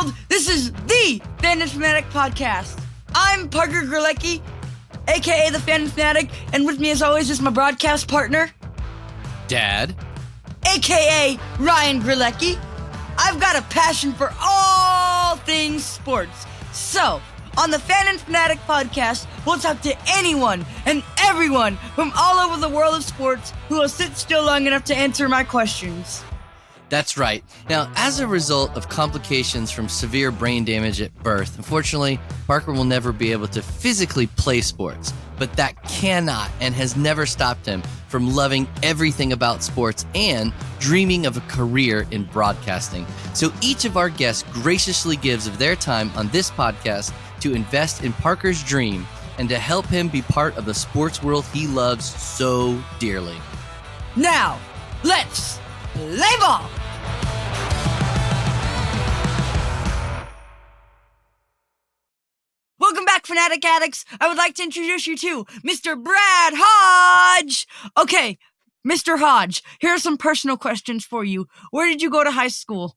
world. This is the Fan and Fanatic Podcast. I'm Parker Gerlecki, a.k.a. the Fan and Fanatic, and with me as always is my broadcast partner, Dad, a.k.a. Ryan Gerlecki. I've got a passion for all things sports. So, on the Fan and Fanatic Podcast, we'll talk to anyone and everyone from all over the world of sports who will sit still long enough to answer my questions. that's right. Now, as a result of complications from severe brain damage at birth, unfortunately, Parker will never be able to physically play sports, but that cannot and has never stopped him from loving everything about sports and dreaming of a career in broadcasting. So each of our guests graciously gives of their time on this podcast to invest in Parker's dream and to help him be part of the sports world he loves so dearly. Now, let's play ball! Welcome back, Fanatic Addicts. I would like to introduce you to Mr. Brad Hodge. Okay, Mr. Hodge, here are some personal questions for you. Where did you go to high school?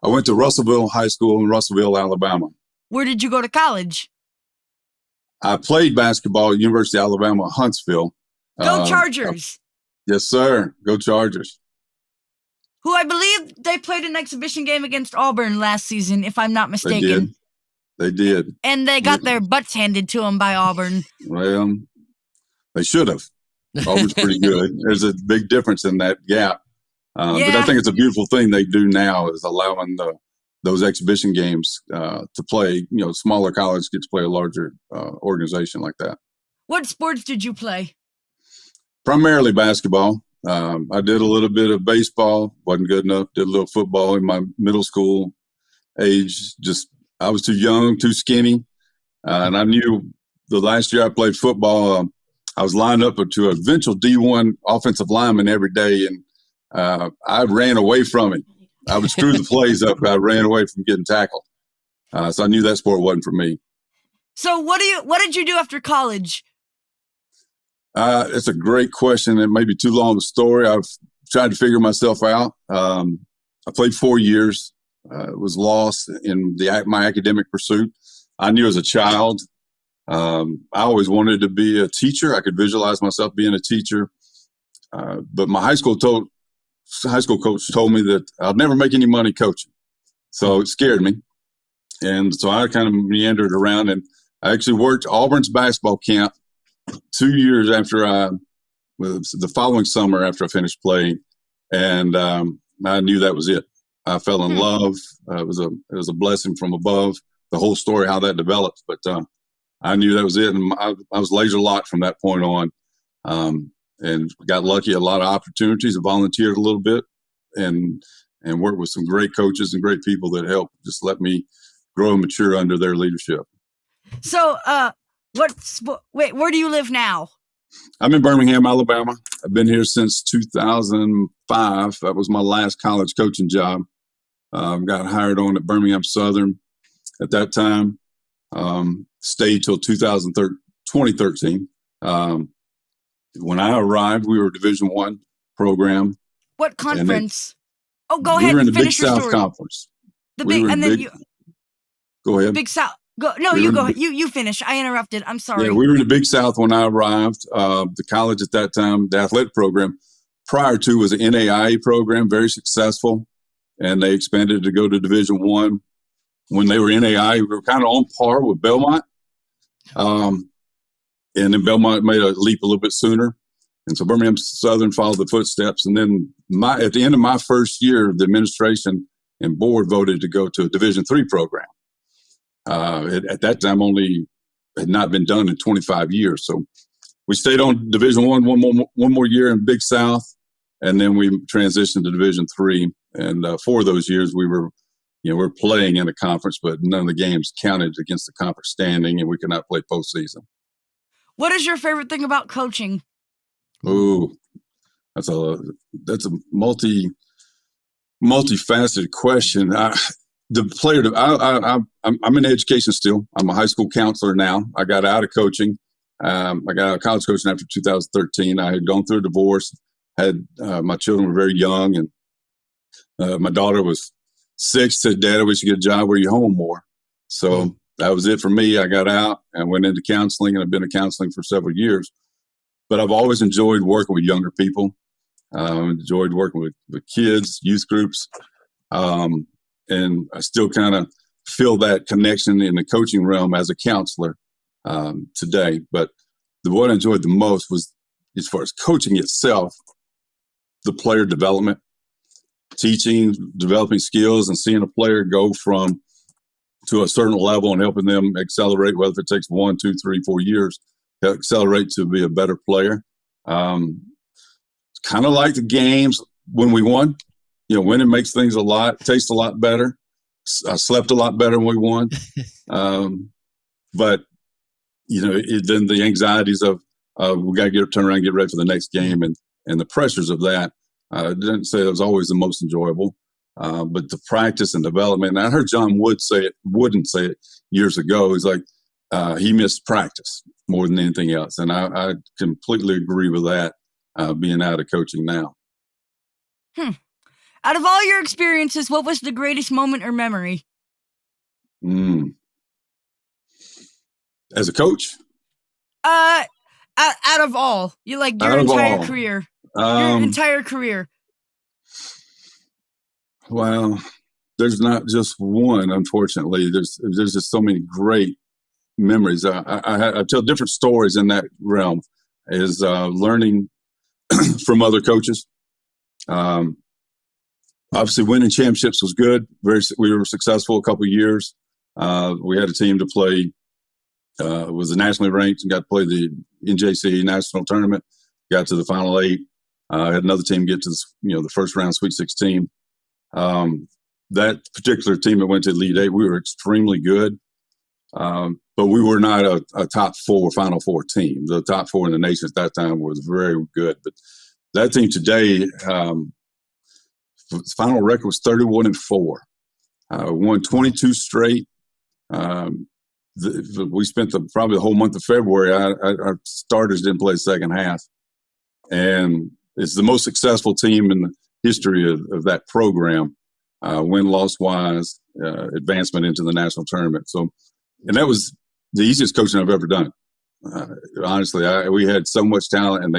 I went to Russellville High School in Russellville, Alabama. Where did you go to college? I played basketball at University of Alabama Huntsville. Go Chargers. Yes, sir. Go Chargers. Who I believe they played an exhibition game against Auburn last season, if I'm not mistaken. They did. And they got their butts handed to them by Auburn. Well, they should have. Auburn's pretty good. There's a big difference in that gap. But I think it's a beautiful thing they do now is allowing those exhibition games to play. You know, smaller college gets to play a larger organization like that. What sports did you play? Primarily basketball. I did a little bit of baseball. Wasn't good enough. Did a little football in my middle school age. I was too young, too skinny. And I knew the last year I played football, I was lined up to a eventual D1 offensive lineman every day. And I ran away from it. I would screw the plays up. I ran away from getting tackled. So I knew that sport wasn't for me. So what did you do after college? It's a great question. It may be too long a story. I've tried to figure myself out. I played 4 years. Was lost in my academic pursuit. I knew as a child, I always wanted to be a teacher. I could visualize myself being a teacher. But my high school coach told me that I'd never make any money coaching. So it scared me. And so I kind of meandered around, and I actually worked Auburn's basketball camp 2 years the following summer after I finished playing. And I knew that was it. I fell in love. It was a blessing from above, the whole story, how that developed. But I knew that was it. And I was laser locked from that point on, and got lucky, a lot of opportunities. I volunteered a little bit and worked with some great coaches and great people that helped just let me grow and mature under their leadership. So where do you live now? I'm in Birmingham, Alabama. I've been here since 2005. That was my last college coaching job. Got hired on at Birmingham Southern at that time. Stayed till 2013. When I arrived, we were a Division I program. What conference? Go ahead. We were in the Big Finish your South story. Conference. The big, and then Go ahead. Big South. Go. No, you go. You finish. I interrupted. I'm sorry. Yeah, we were in the Big South when I arrived. The college at that time, the athletic program, prior to was an NAIA program, very successful, and they expanded to go to Division I. When they were NAIA, we were kind of on par with Belmont, and then Belmont made a leap a little bit sooner, and so Birmingham Southern followed the footsteps. And then at the end of my first year, the administration and board voted to go to a Division III program. At that time, only had not been done in 25 years. So we stayed on Division I one more year in Big South, and then we transitioned to Division III. And 4 of those years, we were playing in a conference, but none of the games counted against the conference standing, and we could not play postseason. What is your favorite thing about coaching? Ooh, that's a multifaceted question. I'm in education still. I'm a high school counselor now. I got out of coaching. I got out of college coaching after 2013. I had gone through a divorce. My children were very young, and my daughter was 6 said, Dad, I wish you get a job where you're home more. So that was it for me. I got out and went into counseling, and I've been in counseling for several years. But I've always enjoyed working with younger people. Enjoyed working with kids, youth groups. And I still kind of feel that connection in the coaching realm as a counselor today. But what I enjoyed the most was, as far as coaching itself, the player development, teaching, developing skills, and seeing a player go to a certain level and helping them accelerate, whether it takes 1, 2, 3, 4 years to accelerate to be a better player. Kind of like the games when we won. Winning makes things taste a lot better. I slept a lot better when we won. But, then the anxieties of we got to turn around and get ready for the next game, and the pressures of that. I didn't say it was always the most enjoyable, but the practice and development. And I heard John Wooden say it years ago. He's like, he missed practice more than anything else. And I completely agree with that, being out of coaching now. Out of all your experiences, what was the greatest moment or memory? As a coach? Out of all. Your entire career. Your entire career. Well, there's not just one, unfortunately. There's just so many great memories. I tell different stories in that realm, is learning from other coaches. Obviously, winning championships was good. We were successful a couple of years. We had a team to play, was nationally ranked, and got to play the NJCAA national tournament. Got to the final 8. Had another team get to the first round Sweet 16. That particular team that went to Elite 8, we were extremely good, but we were not a top 4, Final 4 team. The top 4 in the nation at that time was very good. But that team today, final record was 31-4. Won 22 straight. We spent probably the whole month of February. Our starters didn't play the second half, and it's the most successful team in the history of that program, win-loss wise, advancement into the national tournament. So, and that was the easiest coaching I've ever done. Honestly, we had so much talent, and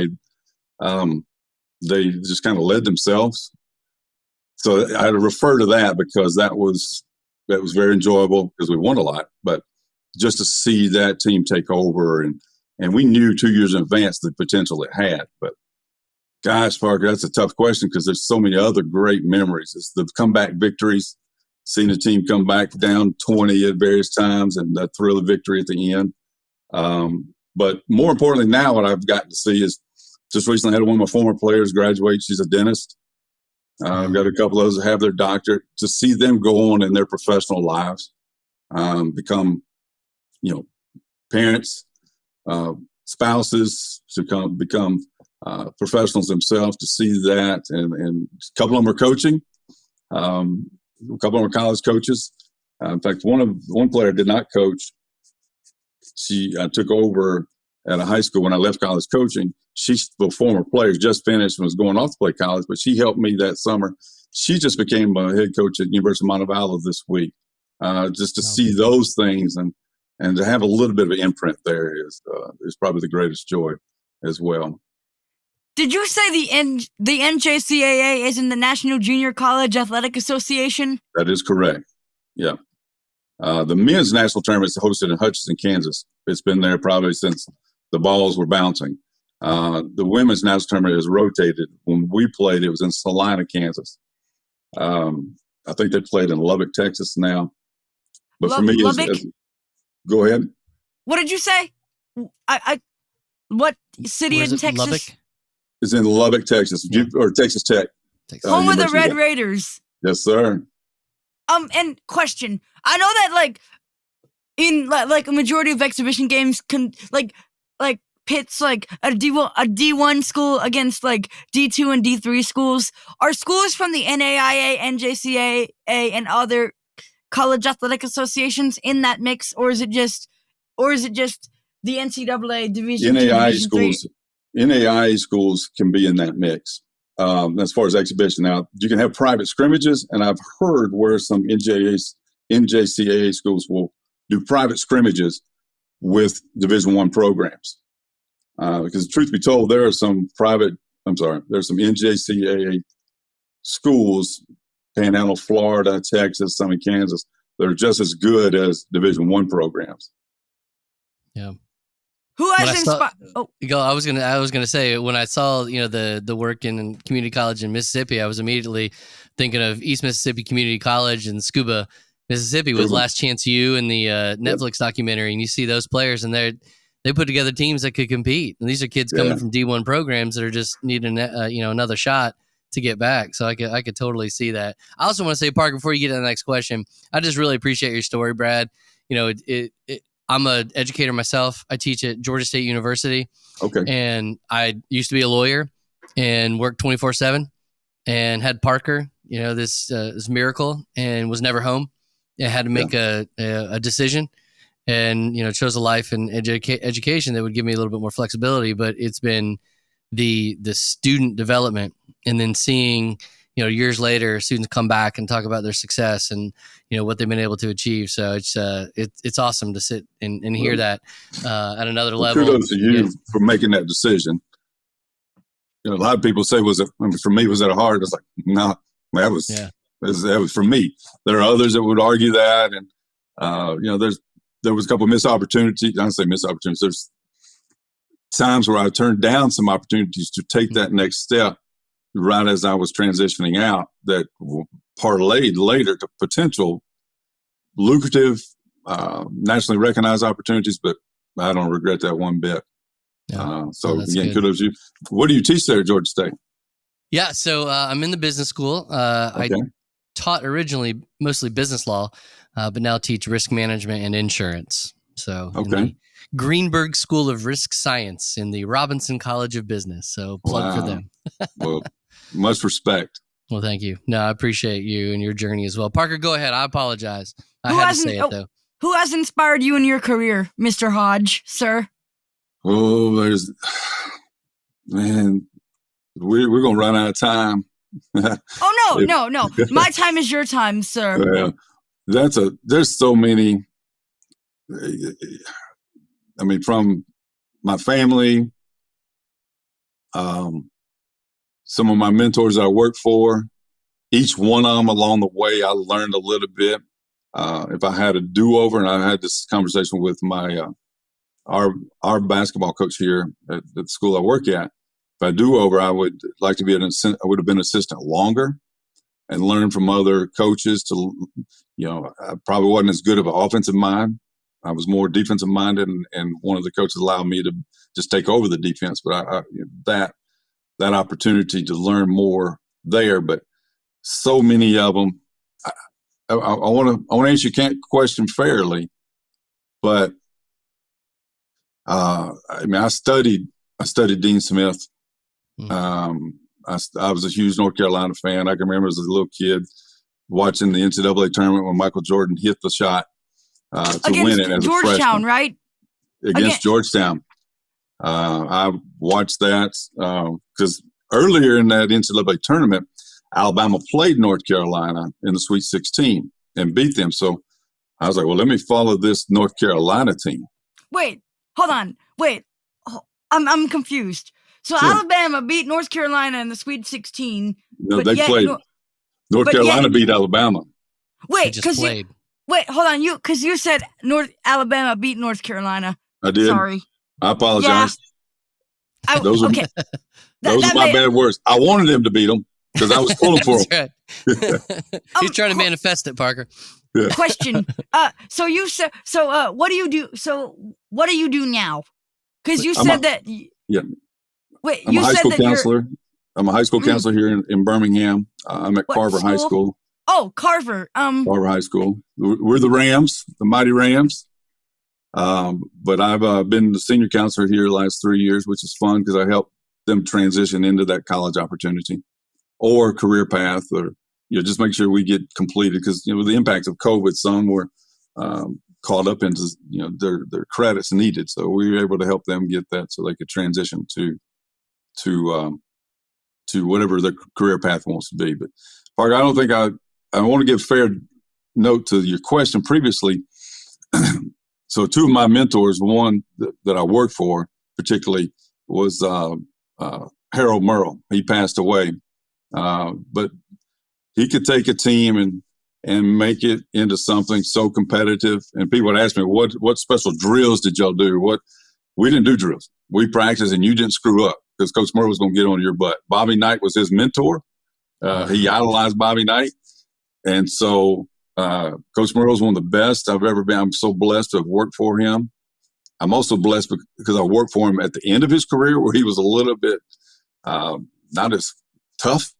they just kind of led themselves. So I refer to that because that was very enjoyable because we won a lot, but just to see that team take over, and we knew 2 years in advance the potential it had. But gosh, Parker, that's a tough question because there's so many other great memories. It's the comeback victories, seeing the team come back down 20 at various times, and that thrill of victory at the end. But more importantly, now what I've gotten to see is just recently had one of my former players graduate. She's a dentist. I've got a couple of those that have their doctorate. To see them go on in their professional lives, become, parents, spouses, to become professionals themselves, to see that. And a couple of them are coaching. A couple of them are college coaches. In fact, one player did not coach. She took over at a high school when I left college coaching. She's the former player, just finished and was going off to play college, but she helped me that summer. She just became a head coach at University of Alabama this week. Just to see those things and to have a little bit of an imprint there is probably the greatest joy as well. Did you say the NJCAA is in the National Junior College Athletic Association? That is correct. Yeah. The men's national tournament is hosted in Hutchinson, Kansas. It's been there probably since the balls were bouncing. The women's national tournament has rotated. When we played, it was in Salina, Kansas. I think they played in Lubbock, Texas now. But for me, go ahead. What did you say? What city in Texas? Lubbock? It's in Lubbock, Texas, or Texas Tech. Home of the Red Raiders. Yes, sir. And question. I know that in a majority of exhibition games can pits a D1 school against D2 and D3 schools. Are schools from the NAIA, NJCAA, and other college athletic associations in that mix, or is it just the NCAA Division II, Division III? NAIA schools can be in that mix. as far as exhibition. Now, you can have private scrimmages, and I've heard where some NJCAA schools will do private scrimmages with Division I programs. Because truth be told, there's some NJCAA schools, Panhandle, Florida, Texas, some in Kansas, that are just as good as Division I programs. Yeah. Who has inspired? I was gonna say, when I saw the work in community college in Mississippi, I was immediately thinking of East Mississippi Community College and Scuba, Mississippi, with Last Chance U and the Netflix documentary, and you see those players, and they put together teams that could compete. And these are kids coming from D1 programs that are just needing another shot to get back. So I could totally see that. I also want to say, Parker, before you get to the next question, I just really appreciate your story, Brad. I'm an educator myself. I teach at Georgia State University. Okay. And I used to be a lawyer and worked 24/7 and had Parker, this miracle, and was never home. I had to make a decision, and, chose a life in education that would give me a little bit more flexibility. But it's been the student development, and then seeing, years later, students come back and talk about their success and, what they've been able to achieve. So it's awesome to sit and hear that at another level. Kudos to you for making that decision. A lot of people say, for me, was that hard? It's like, no, that was for me. There are others that would argue that. And, there was a couple of missed opportunities. I don't say missed opportunities. There's times where I turned down some opportunities to take that next step right as I was transitioning out, that parlayed later to potential lucrative, nationally recognized opportunities, but I don't regret that one bit. Again, kudos to you. What do you teach there at Georgia State? Yeah, so I'm in the business school. I taught originally mostly business law, but now teach risk management and insurance. So in the Greenberg School of Risk Science in the Robinson College of Business. So plug for them. Well, much respect. Well, thank you. No, I appreciate you and your journey as well. Parker, go ahead. I apologize. I had to say it, though. Who has inspired you in your career, Mr. Hodge, sir? Oh, man, we're going to run out of time. Oh, no. My time is your time, sir. There's so many. I mean, from my family, some of my mentors I worked for, each one of them along the way, I learned a little bit. If I had a do-over, and I had this conversation with my our basketball coach here at the school I work at, if I do-over, I would like to I would have been assistant longer and learn from other coaches. I probably wasn't as good of an offensive mind. I was more defensive minded, and one of the coaches allowed me to just take over the defense. But that opportunity to learn more there, but so many of them. I want to answer your question fairly, but I studied Dean Smith. I was a huge North Carolina fan. I can remember as a little kid watching the NCAA tournament when Michael Jordan hit the shot to win it as a freshman. Georgetown, right? Against Georgetown. I watched that because earlier in that NCAA tournament, Alabama played North Carolina in the Sweet 16 and beat them. So I was like, well, let me follow this North Carolina team. Wait, hold on. I'm confused. So sure. Alabama beat North Carolina in the Sweet 16. No, they played. North Carolina beat Alabama. Wait, hold on. You said Alabama beat North Carolina. I did. Sorry. I apologize. Yeah. Those are my bad words. I wanted them to beat them because I was pulling for them. Right. He's trying to manifest it, Parker. Yeah. Question. So you said. So what do you do? So what do you do now? Because you said that. Yeah. Wait. I'm a high school counselor. I'm a high school counselor here in Birmingham. I'm at Carver High School. Oh, Carver. Carver High School. We're the Rams, the mighty Rams. But I've been the senior counselor here the last 3 years, which is fun because I help them transition into that college opportunity or career path, or just make sure we get completed because with the impacts of COVID, some were caught up into their credits needed, so we were able to help them get that so they could transition to to whatever their career path wants to be. But Parker, I don't think I want to give fair note to your question previously. So two of my mentors, one that I worked for particularly was Harold Merle. He passed away, but he could take a team and make it into something so competitive. And people would ask me, what special drills did y'all do? We didn't do drills. We practiced, and you didn't screw up because Coach Merle was going to get on your butt. Bobby Knight was his mentor. He idolized Bobby Knight. And so Coach Merle is one of the best I've ever been. I'm so blessed to have worked for him. I'm also blessed because I worked for him at the end of his career where he was a little bit not as tough.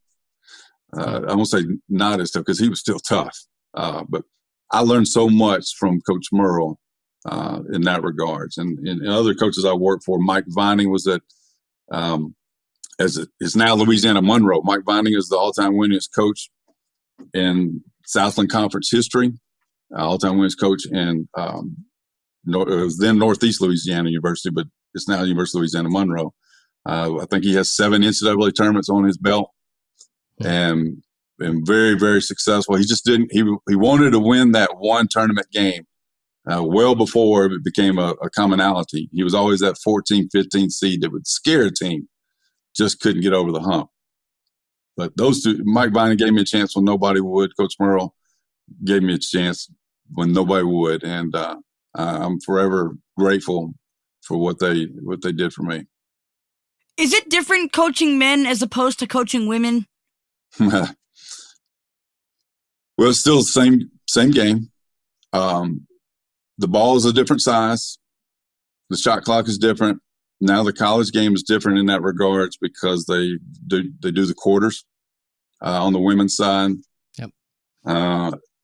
I won't say not as tough because he was still tough. But I learned so much from Coach Merle in that regards. And other coaches I worked for, Mike Vining was at it's now Louisiana Monroe. Mike Vining is the all-time winningest coach in Southland Conference history, all-time winningest coach in it was then Northeast Louisiana University, but it's now University of Louisiana Monroe. I think he has 7 NCAA tournaments on his belt, and very, very successful. He just didn't. He wanted to win that one tournament game well before it became a commonality. He was always that 14, 15 seed that would scare a team, just couldn't get over the hump. But those two, Mike Vining gave me a chance when nobody would. Coach Merle gave me a chance when nobody would, and I'm forever grateful for what they did for me. Is it different coaching men as opposed to coaching women? Well, it's still the same game. The ball is a different size. The shot clock is different. Now the college game is different in that regards because they do the quarters on the women's side. Yep.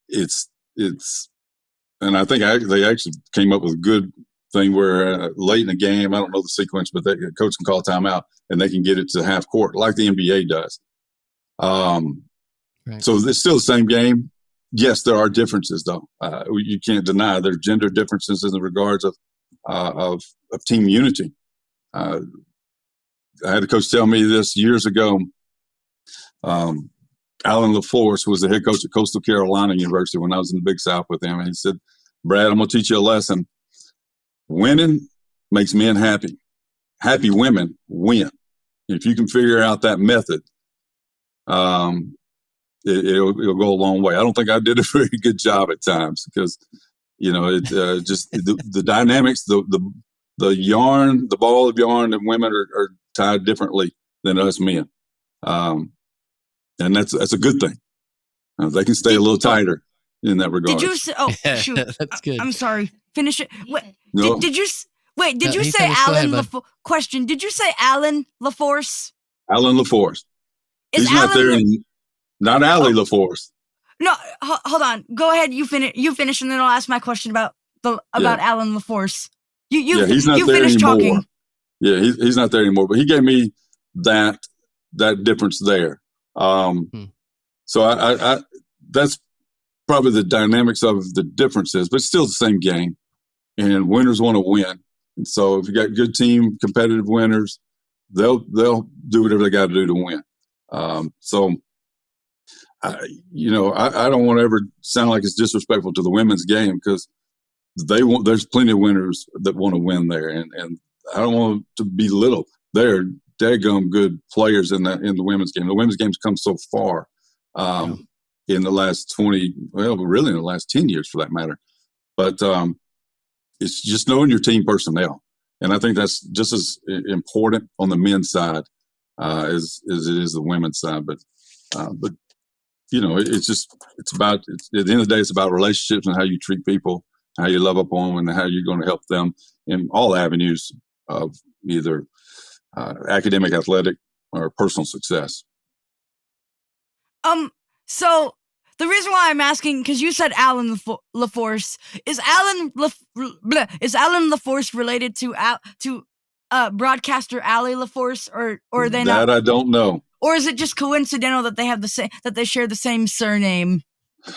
It's and I think they actually came up with a good thing where late in the game, I don't know the sequence, but the coach can call timeout and they can get it to half court like the NBA does. Right. So it's still the same game. Yes, there are differences though. You can't deny there are gender differences in the regards of team unity. I had a coach tell me this years ago. Alan LaForce was the head coach at Coastal Carolina University when I was in the Big South with him. And he said, Brad, I'm going to teach you a lesson. Winning makes men happy. Happy women win. If you can figure out that method, it'll go a long way. I don't think I did a very good job at times because, just the dynamics, the yarn, the ball of yarn, and women are tied differently than us men. And that's a good thing. They can stay a little tighter in that regard. Did you say, oh, shoot. That's good. I'm sorry. Finish it. Wait, No. did you say finished. Go Alan ahead, question. Did you say Alan LaForce? Alan LaForce. Is He's not Alan there not Allie LaForce. No, hold on. Go ahead. You finish, and then I'll ask my question about Alan LaForce. He's not you there finish anymore. talking. Yeah, he's not there anymore. But he gave me that difference there. So I that's probably the dynamics of the differences, but it's still the same game. And winners want to win. And so if you got good team, competitive winners, they'll do whatever they got to do to win. I don't want to ever sound like it's disrespectful to the women's game because there's plenty of winners that want to win there. And I don't want to belittle. They're daggum good players in the women's game. The women's game's come so far in the last 20, well, really in the last 10 years for that matter. But it's just knowing your team personnel. And I think that's just as important on the men's side as it is the women's side. But it's about, at the end of the day, it's about relationships and how you treat people, how you love up on them, and how you're going to help them in all avenues of either academic, athletic, or personal success. So the reason why I'm asking, because you said Alan LaForce, is Alan LaForce related to broadcaster Allie LaForce, or they not? That I don't know. Or is it just coincidental that they have that they share the same surname?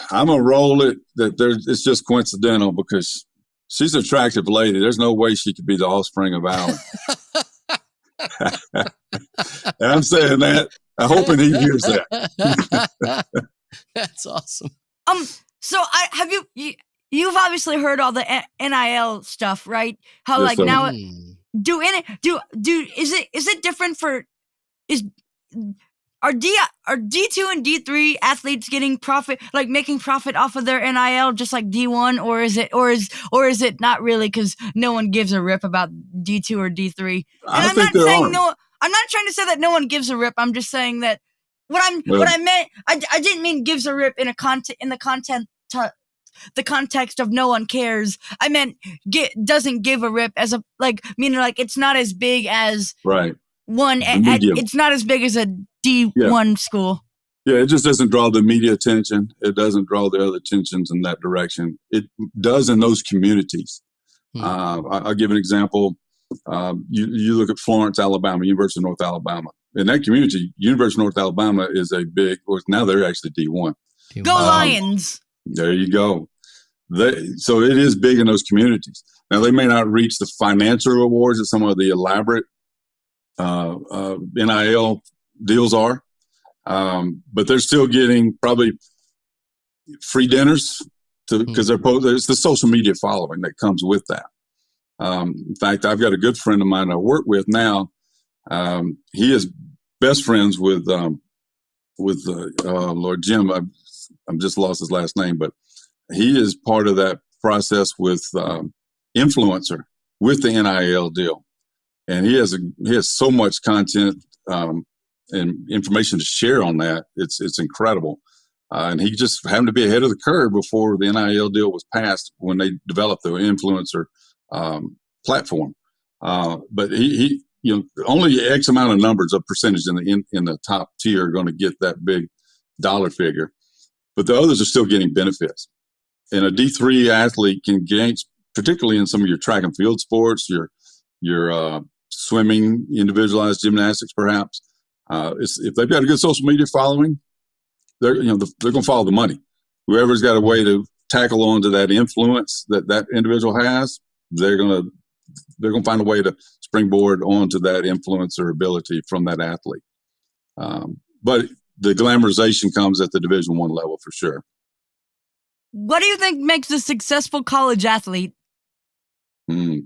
I'm gonna roll it that it's just coincidental because she's an attractive lady. There's no way she could be the offspring of Alan. And I'm saying that. I'm hoping he hears that. That's awesome. So you've obviously heard all the NIL stuff, right? How Yes, like sir. now is it different for are D2 and D3 athletes getting profit, like making profit off of their NIL just like D1, or is it not really because no one gives a rip about D2 or D3? And I think there are. I'm not trying to say that no one gives a rip. I'm just saying that what I meant, I didn't mean gives a rip in the context of no one cares. I meant doesn't give a rip as a meaning like it's not as big as right. one. It's not as big as a D1 school. Yeah, it just doesn't draw the media attention. It doesn't draw the other attentions in that direction. It does in those communities. I'll give an example. You look at Florence, Alabama, University of North Alabama. In that community, University of North Alabama is a big, now they're actually D1. Go Lions. There you go. So it is big in those communities. Now, they may not reach the financial rewards that some of the elaborate NIL deals are, but they're still getting probably free dinners because there's the social media following that comes with that. In fact, I've got a good friend of mine I work with now. He is best friends with Lord Jim. I'm just lost his last name, but he is part of that process with influencer with the NIL deal, and he has so much content and information to share on that. It's incredible, and he just happened to be ahead of the curve before the NIL deal was passed when they developed the influencer platform. But he only X amount of numbers of percentage in the top tier are going to get that big dollar figure, but the others are still getting benefits. And a D3 athlete can gain, particularly in some of your track and field sports, your swimming, individualized gymnastics, perhaps. If they've got a good social media following, they're going to follow the money. Whoever's got a way to tackle onto that influence that individual has, they're going to find a way to springboard onto that influencer ability from that athlete. But the glamorization comes at the Division I level for sure. What do you think makes a successful college athlete?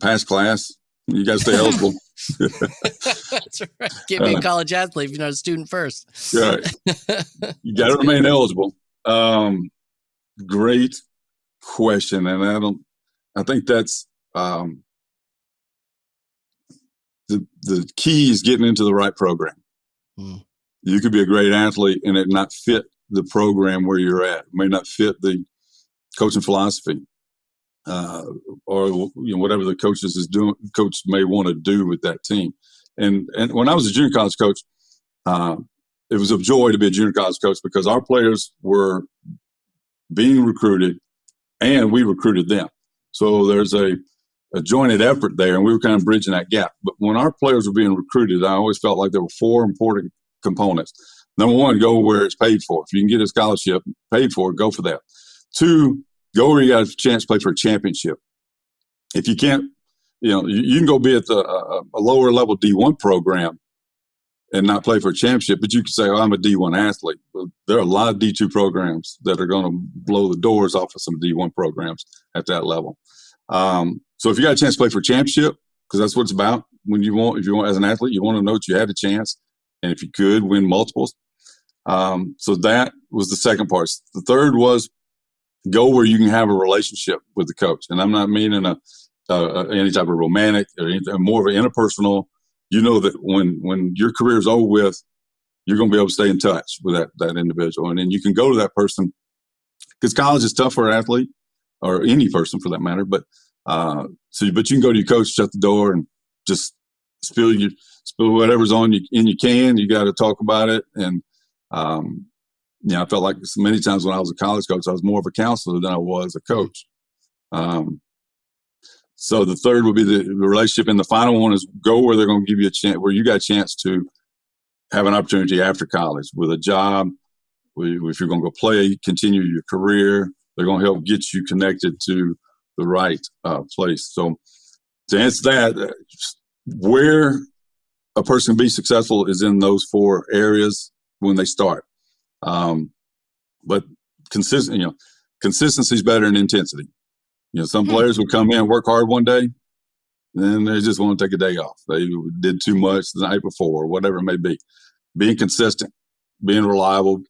Pass class. You got to stay eligible. That's right. Can't be a college athlete if you're not a student first. Right. You got to remain eligible. Great question, and I think that's the key is getting into the right program. You could be a great athlete and it not fit the program where you're at. It may not fit the coaching philosophy, or whatever the coach may want to do with that team. And when I was a junior college coach, it was a joy to be a junior college coach because our players were being recruited and we recruited them. So there's a jointed effort there, and we were kind of bridging that gap. But when our players were being recruited, I always felt like there were four important components. Number one, go where it's paid for. If you can get a scholarship paid for, go for that. Two, go where you got a chance to play for a championship. If you can't, you can go be at a lower level D1 program and not play for a championship, but you can say, oh, I'm a D1 athlete. Well, there are a lot of D2 programs that are going to blow the doors off of some D1 programs at that level. So if you got a chance to play for a championship, because that's what it's about, if you want as an athlete, you want to know that you had a chance, and if you could win multiples. So that was the second part. The third was go where you can have a relationship with the coach, and I'm not meaning any type of romantic or anything, more of an interpersonal. You know that when your career is over with, you're going to be able to stay in touch with that individual, and then you can go to that person because college is tough for an athlete or any person for that matter. But you can go to your coach, shut the door, and just spill whatever's on you in your can. You got to talk about it, and I felt like many times when I was a college coach, I was more of a counselor than I was a coach. So the third would be the relationship, and the final one is go where they're going to give you a chance, where you got a chance to have an opportunity after college with a job. If you're going to go play, continue your career, they're going to help get you connected to the right place. So to answer that, where a person can be successful is in those four areas. when they start. But consistency is better than intensity. Some players would come in, work hard one day, then they just want to take a day off. They did too much the night before, or whatever it may be. Being consistent, being reliable,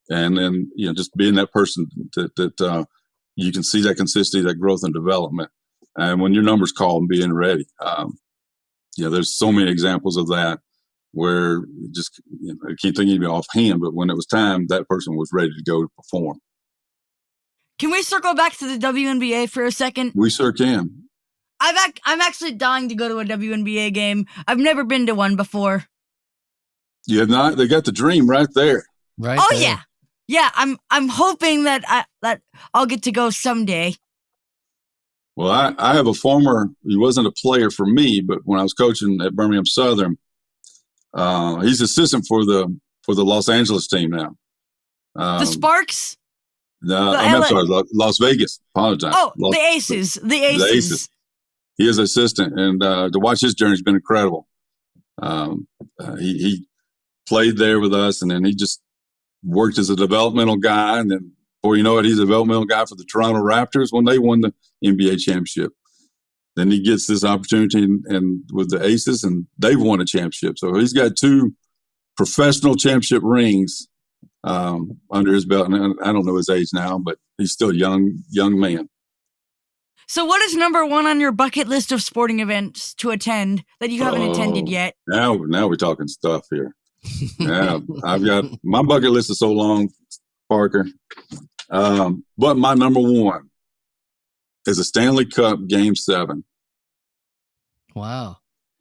and then just being that person that you can see that consistency, that growth and development. And when your numbers call, and being ready. There's so many examples of that where just I can't think of any offhand, but when it was time, that person was ready to go to perform. Can we circle back to the WNBA for a second? We sure can. I'm actually dying to go to a WNBA game. I've never been to one before. You have not? They got the dream right there. Right. Oh there. yeah. Yeah, I'm hoping that I'll get to go someday. Well, I have a former, he wasn't a player for me, but when I was coaching at Birmingham Southern, he's assistant for the Los Angeles team now. The Sparks? No, I'm sorry, Las Vegas. Apologize. Oh, the Aces. The Aces. He is assistant, and to watch his journey has been incredible. He played there with us, and then he just worked as a developmental guy, and then before you know it, he's a developmental guy for the Toronto Raptors when they won the NBA championship. Then he gets this opportunity and with the Aces, and they've won a championship. So he's got 2 professional championship rings under his belt. And I don't know his age now, but he's still a young man. So what is number 1 on your bucket list of sporting events to attend that you haven't attended yet? Now we're talking stuff here. Yeah, I've got my bucket list is so long, Parker. But my number 1 is a Stanley Cup Game 7. Wow.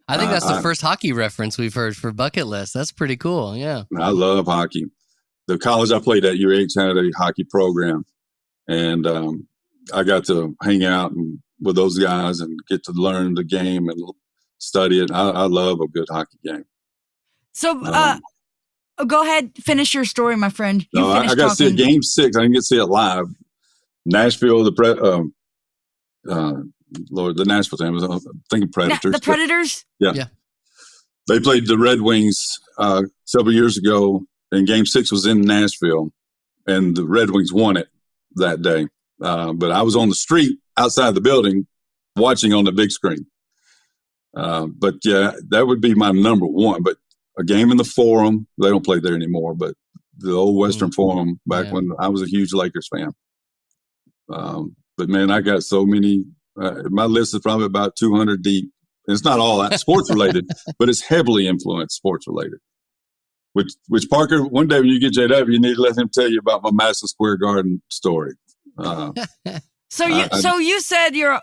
I think that's the first hockey reference we've heard for bucket list. That's pretty cool. Yeah. I love hockey. The college I played at, UH, had a hockey program. And I got to hang out with those guys and get to learn the game and study it. I love a good hockey game. So go ahead, finish your story, my friend. I got to see Game 6. I didn't get to see it live. Nashville, the Nashville team. I'm thinking Predators. The Predators? Yeah. They played the Red Wings several years ago, and Game 6 was in Nashville, and the Red Wings won it that day. But I was on the street outside the building watching on the big screen. But yeah, that would be my number 1. But a game in the Forum, they don't play there anymore, but the old Western Forum back when I was a huge Lakers fan. But man, I got so many. My list is probably about 200 deep. And it's not all sports related, but it's heavily influenced sports related. Which Parker, one day when you get JW, you need to let him tell you about my Madison Square Garden story. So you said you're.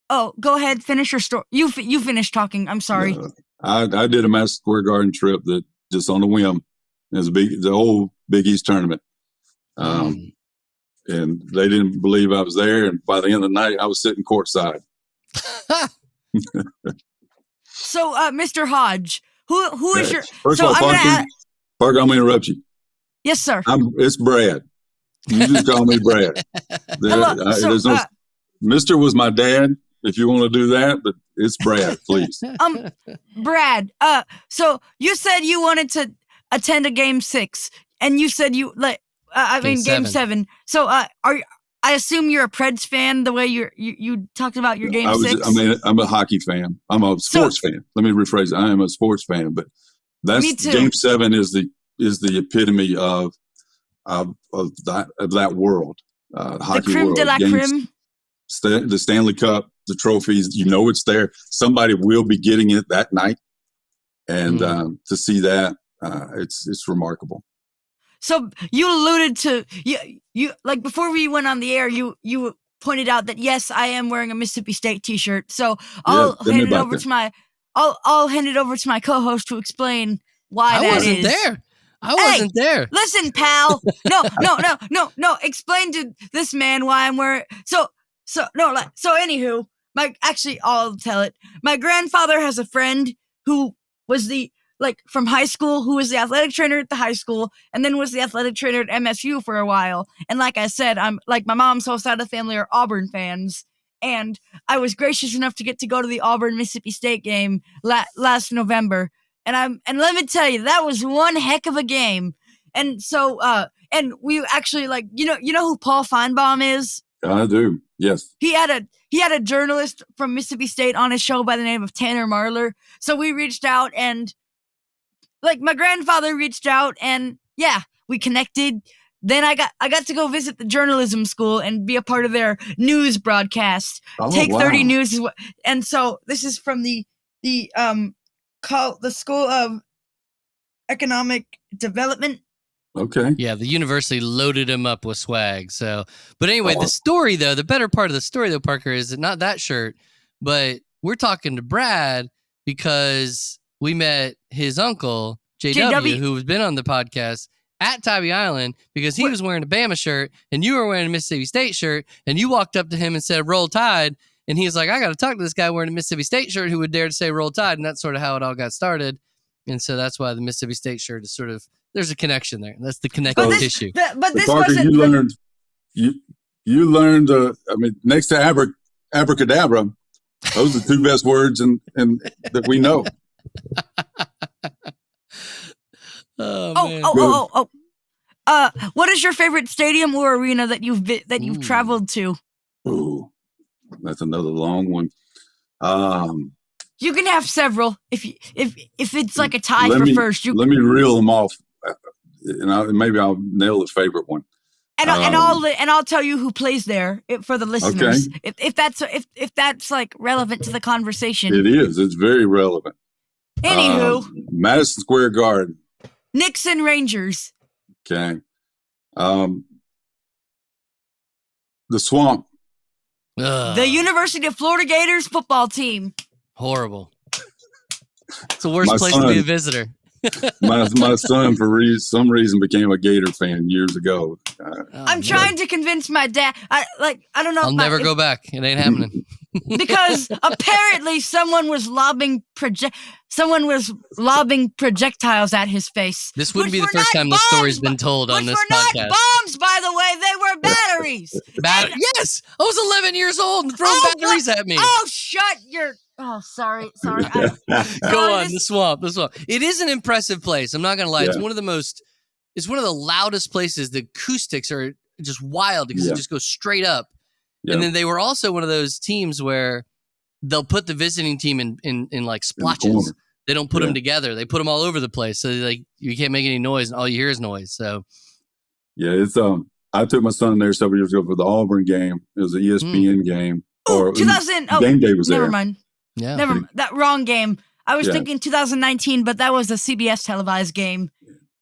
Oh, go ahead, finish your story. You finished talking. I'm sorry. I did a Madison Square Garden trip that just on a whim. It was the old Big East tournament. And they didn't believe I was there. And by the end of the night, I was sitting courtside. So, Mr. Hodge, who is your? First of all, Parker, I'm going to interrupt you. Yes, sir. It's Brad. You just call me Brad. Mr. was my dad, if you want to do that, but it's Brad, please. Brad, so you said you wanted to attend a Game 6, and you said Game 7. So I assume you're a Preds fan the way you talked about your Game 6? I'm a hockey fan. I'm a sports fan. Let me rephrase it. I am a sports fan, but that's Game 7 is the epitome of that world. Hockey the creme world. de la creme. The Stanley Cup, the trophies, it's there. Somebody will be getting it that night. And to see that, it's remarkable. So you alluded to, you like before we went on the air, you pointed out that, yes, I am wearing a Mississippi State t-shirt. So I'll hand it over to my co-host to explain why that is. I wasn't there. Listen, pal. No. Explain to this man why I'm wearing. So anywho, I'll tell it. My grandfather has a friend who was from high school, who was the athletic trainer at the high school, and then was the athletic trainer at MSU for a while. And like I said, I'm like my mom's whole side of the family are Auburn fans. And I was gracious enough to get to go to the Auburn Mississippi State game last November. And let me tell you, that was one heck of a game. and so and we actually like you know who Paul Feinbaum is. I do. Yes. He had a journalist from Mississippi State on his show by the name of Tanner Marler. So we reached out and like my grandfather reached out and yeah, we connected. Then I got to go visit the journalism school and be a part of their news broadcast. Take 30 News is what, and so this is from the School of Economic Development. Okay. Yeah, the university loaded him up with swag. So, but anyway, the story though, the better part of the story though, Parker, is not that shirt, but we're talking to Brad because we met his uncle JW, who's been on the podcast at Tybee Island because he was wearing a Bama shirt and you were wearing a Mississippi State shirt, and you walked up to him and said "Roll Tide," and he was like, "I got to talk to this guy wearing a Mississippi State shirt who would dare to say Roll Tide," and that's sort of how it all got started. And so that's why the Mississippi State shirt is sort of, there's a connection there. That's the connective tissue. But this Parker, wasn't. You learned. I mean, next to abracadabra, those are the two best words and that we know. What is your favorite stadium or arena that you've traveled to? Ooh, that's another long one. You can have several if it's like a tie for first. Let me reel them off, and maybe I'll nail the favorite one. And I'll tell you who plays there for the listeners. Okay. If that's like relevant to the conversation. It is. It's very relevant. Anywho, Madison Square Garden. Knicks and Rangers. Okay. The Swamp. The University of Florida Gators football team. Horrible. It's the worst place to be a visitor. my son, for some reason, became a Gator fan years ago. I'm trying to convince my dad. I don't know. I'll never go back. It ain't happening. Because apparently someone was lobbing projectiles at his face. This wouldn't be the first time this story's been told on this podcast. Which were not bombs, by the way. They were batteries. Yes! I was 11 years old and throwing batteries at me. Oh, shut your... Oh, sorry. Go on, the swamp. It is an impressive place. I'm not going to lie. Yeah. It's one of the loudest places. The acoustics are just wild because it just goes straight up. Yep. And then they were also one of those teams where they'll put the visiting team in like splotches. They don't put them together. They put them all over the place. So like you can't make any noise and all you hear is noise. So yeah, it's I took my son there several years ago for the Auburn game. It was an ESPN game. Or 2000 game day was never there. Mind. Yeah. That wrong game. I was thinking 2019, but that was a CBS televised game.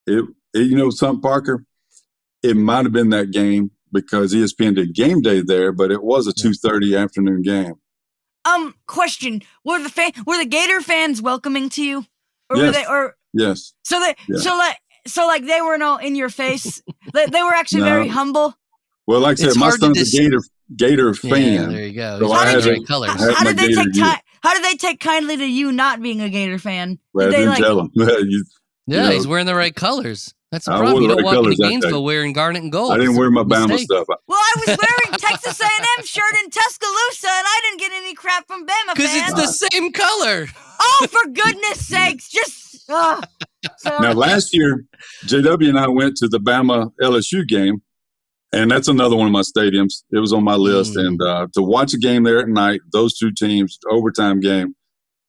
It you know something, Parker? It might have been that game because ESPN did game day there, but it was a 2:30 afternoon game. Question: Were the Gator fans welcoming to you, or yes. were they? Or yes. So they weren't all in your face. They were actually very humble. Well, like I said, my son's a Gator fan. Yeah, there you go. So how did they take kindly to you not being a Gator fan? Well, I didn't tell him. He's wearing the right colors. That's the problem. You don't walk into Gainesville wearing garnet and gold. I didn't wear my Bama stuff. Well, I was wearing Texas A&M shirt in Tuscaloosa, and I didn't get any crap from Bama fans. Because it's the same color. Oh, for goodness sakes. Just... Now, last year, JW and I went to the Bama LSU game, and that's another one of my stadiums. It was on my list. And to watch a game there at night, those two teams, overtime game,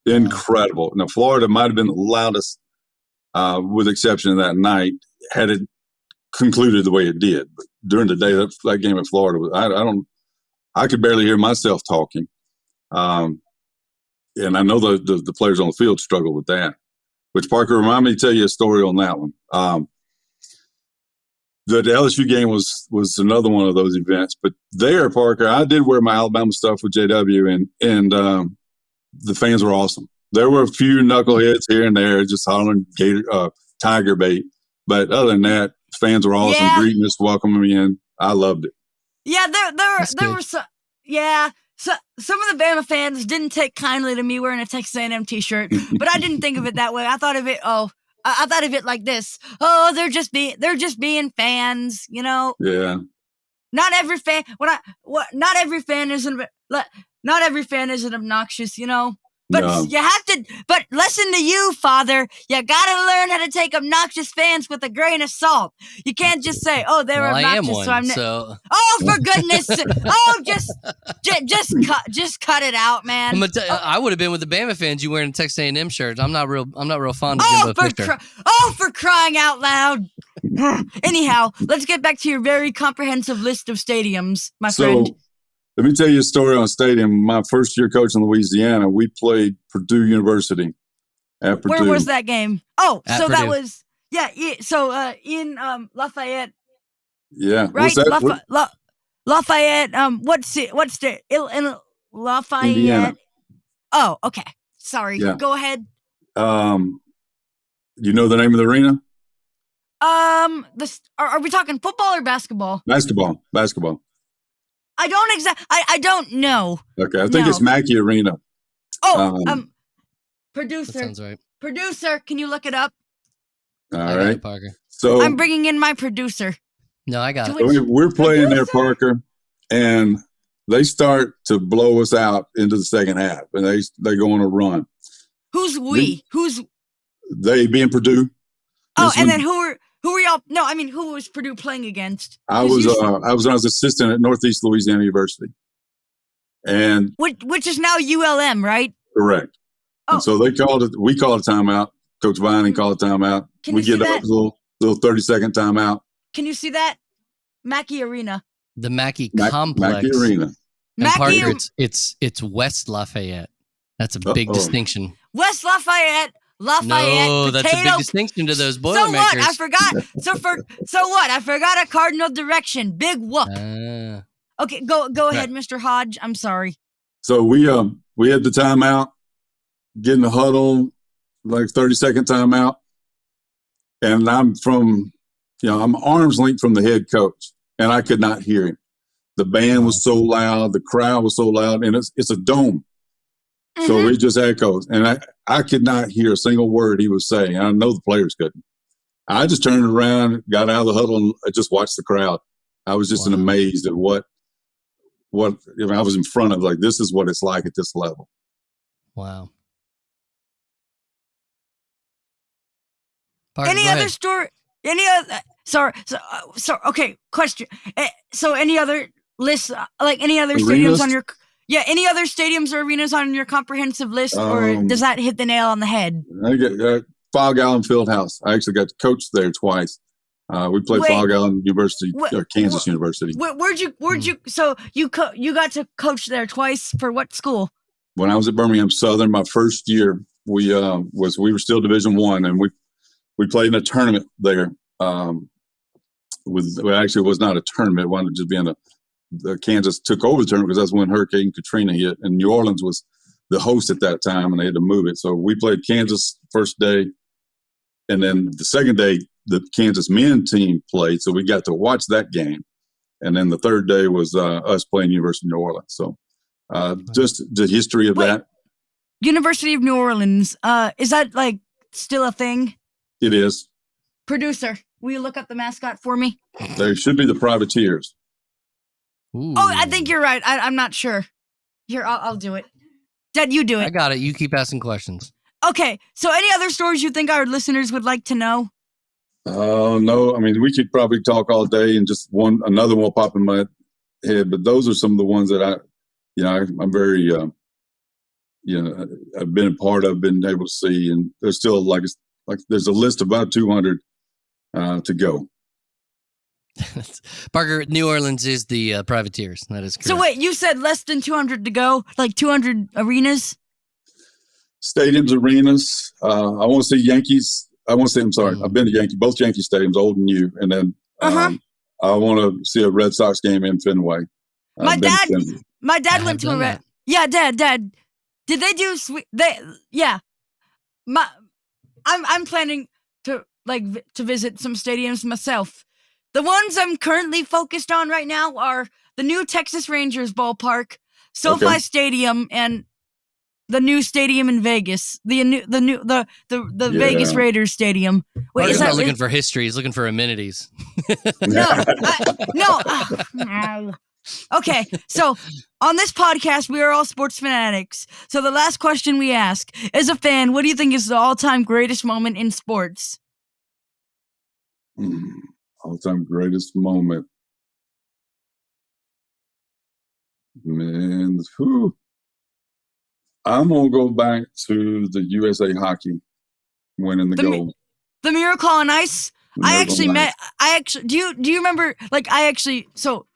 incredible. Now, Florida might have been the loudest, with the exception of that night, had it concluded the way it did. But during the day, that game in Florida, I could barely hear myself talking. And I know the players on the field struggle with that. Which, Parker, remind me to tell you a story on that one. The LSU game was another one of those events. But there, Parker, I did wear my Alabama stuff with JW, and the fans were awesome. There were a few knuckleheads here and there just hollering Tiger bait. But other than that, fans were awesome, greeting us, welcoming me in. I loved it. Yeah, there were some. Yeah, so some of the Bama fans didn't take kindly to me wearing a Texas A&M t-shirt, but I didn't think of it that way. I thought of it. I thought of it like this. Oh, they're just being fans, you know. Yeah. Not every fan. Not every fan isn't obnoxious, you know. But No. you have to, but listen to you, Father. You gotta learn how to take obnoxious fans with a grain of salt. You can't just say, "Oh, they're Well, I am obnoxious." one, So I'm. so Oh, for goodness! Oh, just cut it out, man. I would have been with the Bama fans. You wearing Texas A&M shirts. I'm not real fond of Oh, Jimbo Fisher. for crying out loud! Anyhow, let's get back to your very comprehensive list of stadiums, my friend. Let me tell you a story on stadium. My first year coaching in Louisiana, we played Purdue University at Purdue. Where was that game? Oh, At so Purdue. that was so in Lafayette. Yeah. Right, What's that? Lafayette. What's the in Lafayette? Indiana. Oh, okay. Sorry. Yeah. Go ahead. You know the name of the arena? Are we talking football or basketball? Basketball. I don't know. Okay, I think it's Mackey Arena. Oh, That producer. sounds right. Producer, can you look it up? All I got right, it, Parker. So I'm bringing in my producer. No, I got it. We're playing there, Parker, and they start to blow us out into the second half, and they go on a run. Who's we? Who's they being Purdue? Oh, and then who were y'all? No, I mean, who was Purdue playing against? I was assistant at Northeast Louisiana University, and which is now ULM, right? Correct. Oh. And so we called a timeout. Coach Vining called a timeout. We get a little 30-second timeout. Can you see that? Mackey Arena. The Mackey Complex. Mackey Arena. And Parker, it's West Lafayette. That's a big distinction. West Lafayette. No, that's a big distinction to those Boilermakers. So what? I forgot. So what? I forgot a cardinal direction. Big whoop. Okay, go ahead, Mr. Hodge. I'm sorry. So we had the timeout, getting the huddle, like 30-second timeout, and I'm arm's length from the head coach, and I could not hear him. The band was so loud, the crowd was so loud, and it's a dome. Mm-hmm. So it just echoes. And I could not hear a single word he was saying. I know the players couldn't. I just turned around, got out of the huddle, and I just watched the crowd. I was just amazed at what I was in front of. Like, this is what it's like at this level. Wow. Parker, any other story? Any other? Sorry. Okay. Question. So any other lists, like any other arenas? Stadiums on your? Yeah, any other stadiums or arenas on your comprehensive list, or does that hit the nail on the head? I get Fog Island Fieldhouse. I actually got to coach there twice. We played Fog Island University, or Kansas University. Where'd you? So you got to coach there twice for what school? When I was at Birmingham Southern, my first year, we were still Division I, and we played in a tournament there. Actually, it was not a tournament. It wound up just being Kansas took over the tournament because that's when Hurricane Katrina hit, and New Orleans was the host at that time, and they had to move it. So we played Kansas first day, and then the second day, the Kansas men team played, so we got to watch that game. And then the third day was us playing University of New Orleans. So just the history of that. University of New Orleans, is that like still a thing? It is. Producer, will you look up the mascot for me? There should be the Privateers. Ooh. Oh, I think you're right. I'm not sure. Here, I'll do it. Dad, you do it. I got it. You keep asking questions. Okay. So any other stories you think our listeners would like to know? No. I mean, we could probably talk all day, and just another one will pop in my head. But those are some of the ones that I'm very, I've been a part of, been able to see, and there's still like there's a list of about 200 to go. Parker, New Orleans is the Privateers. That is correct. So wait, you said less than 200 to go, like 200 arenas? Stadiums, arenas. I want to see Yankees. I've been to both Yankee stadiums, old and new. And then I want to see a Red Sox game in Fenway. My dad went to a Yeah, Dad. Did they do I'm planning to visit some stadiums myself. The ones I'm currently focused on right now are the new Texas Rangers ballpark, SoFi Stadium, and the new stadium in Vegas. The Vegas Raiders stadium. Wait, Parker's not looking for history. He's looking for amenities. No. Okay, so on this podcast, we are all sports fanatics. So the last question we ask, as a fan, what do you think is the all-time greatest moment in sports? All-time greatest moment. Man, I'm going to go back to the USA hockey winning the gold. The Miracle on Ice? Do you remember, so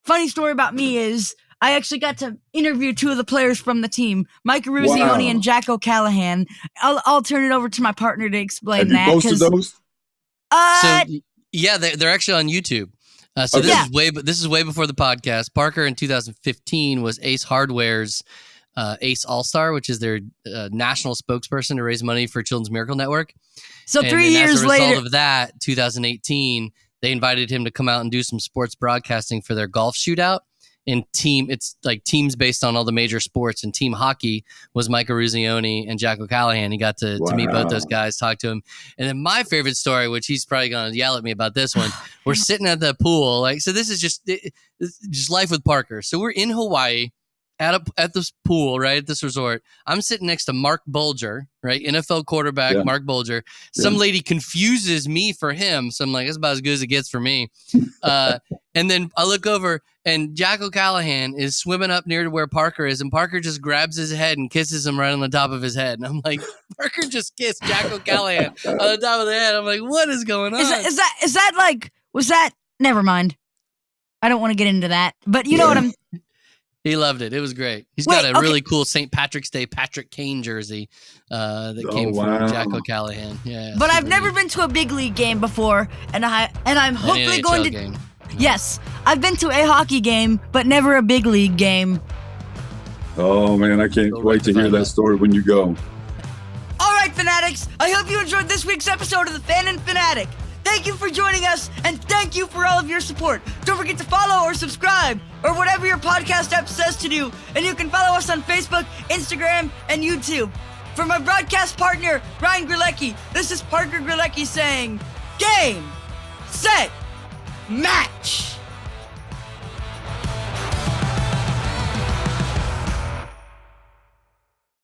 funny story about me is I actually got to interview two of the players from the team, Mike Ruzioni and Jack O'Callahan. I'll turn it over to my partner to explain that. Have you posted those? Yeah, they're actually on YouTube. So Okay. this is way before the podcast. Parker in 2015 was Ace Hardware's Ace All-Star, which is their national spokesperson to raise money for Children's Miracle Network. So and 3 years as a result later, of that, 2018, they invited him to come out and do some sports broadcasting for their golf shootout. It's like teams based on all the major sports, and team hockey was Mike Ruzioni and Jack O'Callahan. He got to meet both those guys, talk to him. And then my favorite story, which he's probably going to yell at me about this one, we're sitting at the pool. So this is just life with Parker. So we're in Hawaii at this pool, right, at this resort. I'm sitting next to Mark Bulger, right, NFL quarterback, Mark Bulger. Some lady confuses me for him, so I'm like, that's about as good as it gets for me. And then I look over, and Jack O'Callahan is swimming up near to where Parker is, and Parker just grabs his head and kisses him right on the top of his head. And I'm like, Parker just kissed Jack O'Callahan on the top of the head. I'm like, what is going on? Was that? Never mind. I don't want to get into that, but you know what I'm. He loved it. It was great. He's got a really cool St. Patrick's Day Patrick Kane jersey that came from Jack O'Callahan. Yeah. But I've never been to a big league game before, and I'm hopefully going to. Game. Yes, I've been to a hockey game, but never a big league game. Oh man, I can't wait to hear that story when you go. All right, fanatics. I hope you enjoyed this week's episode of The Fan and Fanatic. Thank you for joining us, and thank you for all of your support. Don't forget to follow or subscribe, or whatever your podcast app says to do. And you can follow us on Facebook, Instagram, and YouTube. For my broadcast partner, Ryan Grelecki, this is Parker Grelecki saying, Game, Set, Match!